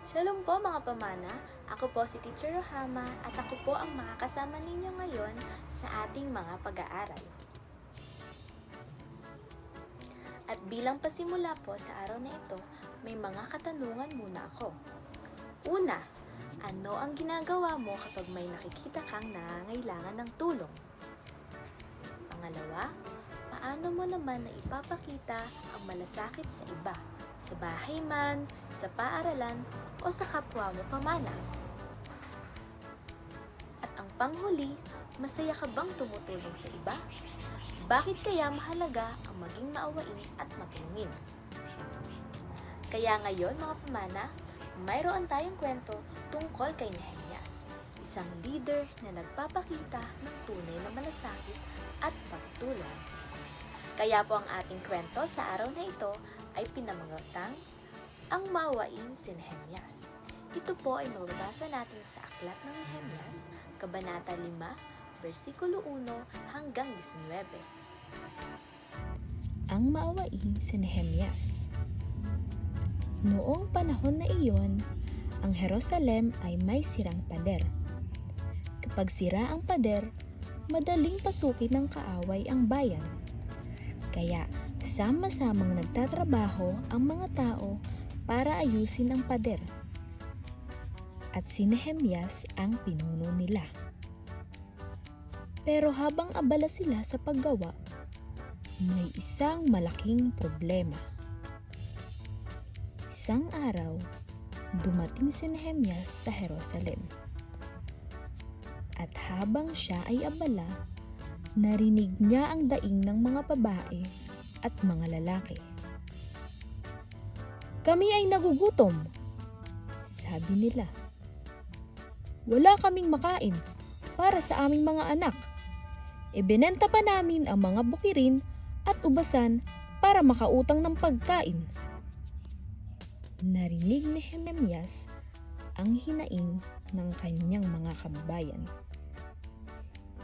Shalom po mga pamana, ako po si Teacher Rohama at ako po ang makakasama ninyo ngayon sa ating mga pag-aaral. At bilang pasimula po sa araw na ito, may mga katanungan muna ako. Una, ano ang ginagawa mo kapag may nakikita kang nangangailangan ng tulong? Pangalawa, paano mo naman na ipapakita ang malasakit sa iba? Sa bahay man, sa paaralan, o sa kapwa mo pamana? At ang panghuli, masaya ka bang tumutulong sa iba? Bakit kaya mahalaga ang maging maawain at matulungin? Kaya ngayon mga pamana, mayroon tayong kwento tungkol kay Nehemias, isang leader na nagpapakita ng tunay na malasakit at pagtulong. Kaya po ang ating kwento sa araw na ito ay pinamagatang ang maawain si Nehemias. Ito po ay mababasa natin sa aklat ng Nehemias, Kabanata 5, versikulo 1 hanggang 19. Ang maawain si Nehemias. Noong panahon na iyon, ang Jerusalem ay may sirang pader. Kapag sira ang pader, madaling pasukin ng kaaway ang bayan. Kaya sama-samang nagtatrabaho ang mga tao para ayusin ang pader. At si Nehemias ang pinuno nila. Pero habang abala sila sa paggawa, may isang malaking problema. Isang araw, dumating si Nehemias sa Jerusalem. At habang siya ay abala, narinig niya ang daing ng mga babae at mga lalaki. "Kami ay nagugutom," sabi nila. "Wala kaming makain para sa aming mga anak. Ibinenta pa namin ang mga bukirin at ubasan para makautang ng pagkain." Narinig ni Nehemias ang hinaing ng kanyang mga kababayan.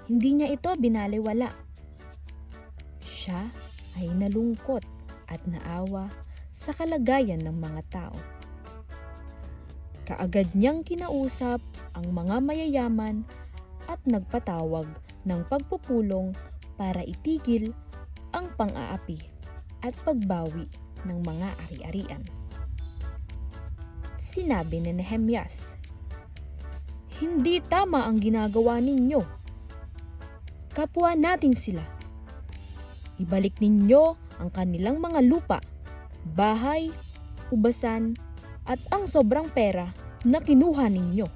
Hindi niya ito binaliwala. Siya ay nalungkot at naawa sa kalagayan ng mga tao. Kaagad niyang kinausap ang mga mayayaman at nagpatawag ng pagpupulong para itigil ang pang-aapi at pagbawi ng mga ari-arian. Sinabi ni Nehemias, "Hindi tama ang ginagawa ninyo. Kapwa natin sila. Ibalik ninyo ang kanilang mga lupa, bahay, ubasan, at ang sobrang pera na kinuha ninyo."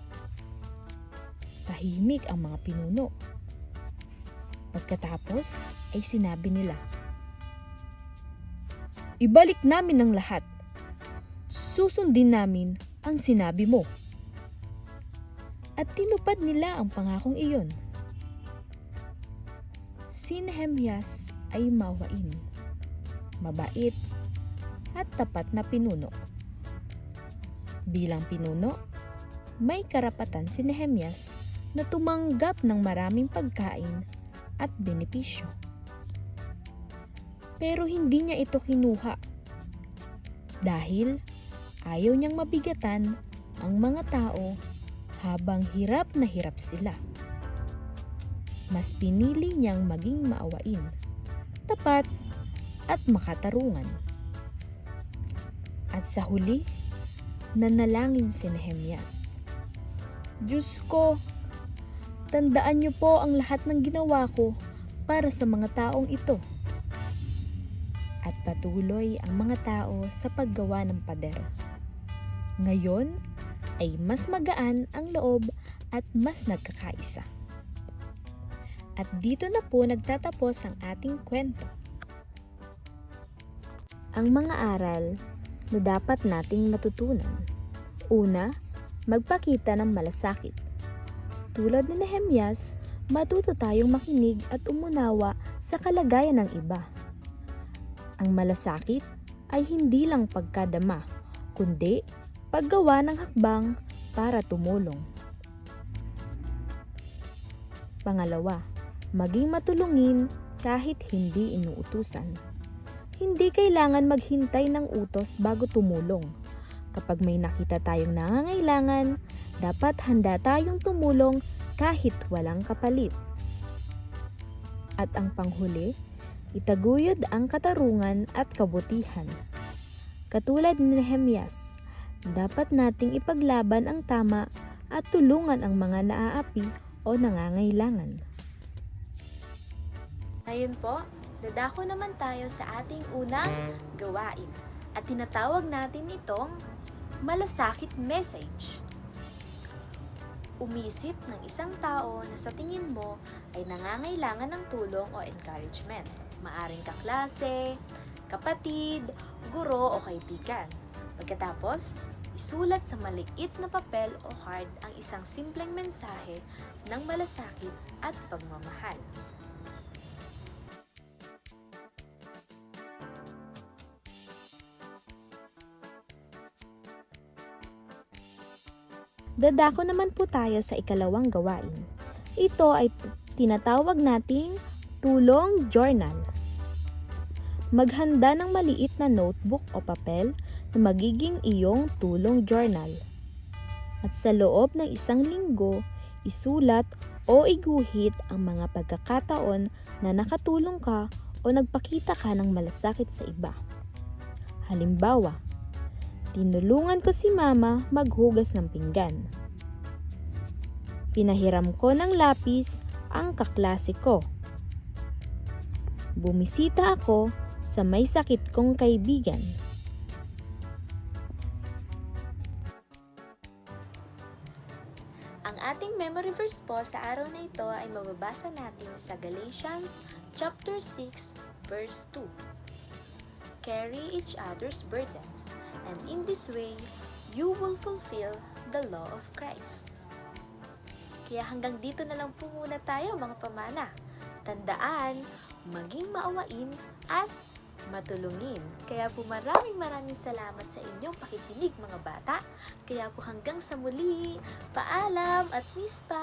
Tahimik ang mga pinuno. Pagkatapos ay sinabi nila, "Ibalik namin ang lahat. Susundin namin ang sinabi mo." At tinupad nila ang pangakong iyon. Si Nehemias ay maawain, mabait, at tapat na pinuno. Bilang pinuno, may karapatan si Nehemias na tumanggap ng maraming pagkain at benepisyo. Pero hindi niya ito kinuha dahil ayaw niyang mabigatan ang mga tao habang hirap na hirap sila. Mas pinili niyang maging maawain, tapat, at makatarungan. At sa huli, nanalangin si Nehemias, "Diyos ko, tandaan niyo po ang lahat ng ginawa ko para sa mga taong ito." At patuloy ang mga tao sa paggawa ng pader. Ngayon ay mas magaan ang loob at mas nagkakaisa. At dito na po nagtatapos ang ating kwento. Ang mga aral na dapat nating matutunan. Una, magpakita ng malasakit. Tulad ni Nehemias, matuto tayong makinig at umunawa sa kalagayan ng iba. Ang malasakit ay hindi lang pagkadama, kundi paggawa ng hakbang para tumulong. Pangalawa, maging matulungin kahit hindi inuutusan. Hindi kailangan maghintay ng utos bago tumulong. Kapag may nakita tayong nangangailangan, dapat handa tayong tumulong kahit walang kapalit. At ang panghuli, itaguyod ang katarungan at kabutihan. Katulad ni Nehemias, dapat nating ipaglaban ang tama at tulungan ang mga naaapi o nangangailangan. Ngayon po, dadako naman tayo sa ating unang gawain at tinatawag natin itong malasakit message. Umisip ng isang tao na sa tingin mo ay nangangailangan ng tulong o encouragement. Maaring kaklase, kapatid, guro o kaibigan. Pagkatapos, isulat sa maliit na papel o card ang isang simpleng mensahe ng malasakit at pagmamahal. Dadako naman po tayo sa ikalawang gawain. Ito ay tinatawag nating tulong journal. Maghanda ng maliit na notebook o papel na magiging iyong tulong journal. At sa loob ng isang linggo, isulat o iguhit ang mga pagkakataon na nakatulong ka o nagpakita ka ng malasakit sa iba. Halimbawa, tinulungan ko si mama maghugas ng pinggan. Pinahiram ko ng lapis ang kaklase ko. Bumisita ako sa may sakit kong kaibigan. Ang ating memory verse po sa araw na ito ay mababasa natin sa Galatians chapter 6 verse 2. Carry each other's burdens, and in this way, you will fulfill the law of Christ. Kaya hanggang dito na lang po muna tayo mga pamana. Tandaan, maging maawain at matulungin. Kaya po maraming salamat sa inyong pakikinig mga bata. Kaya po hanggang sa muli, paalam at mispa!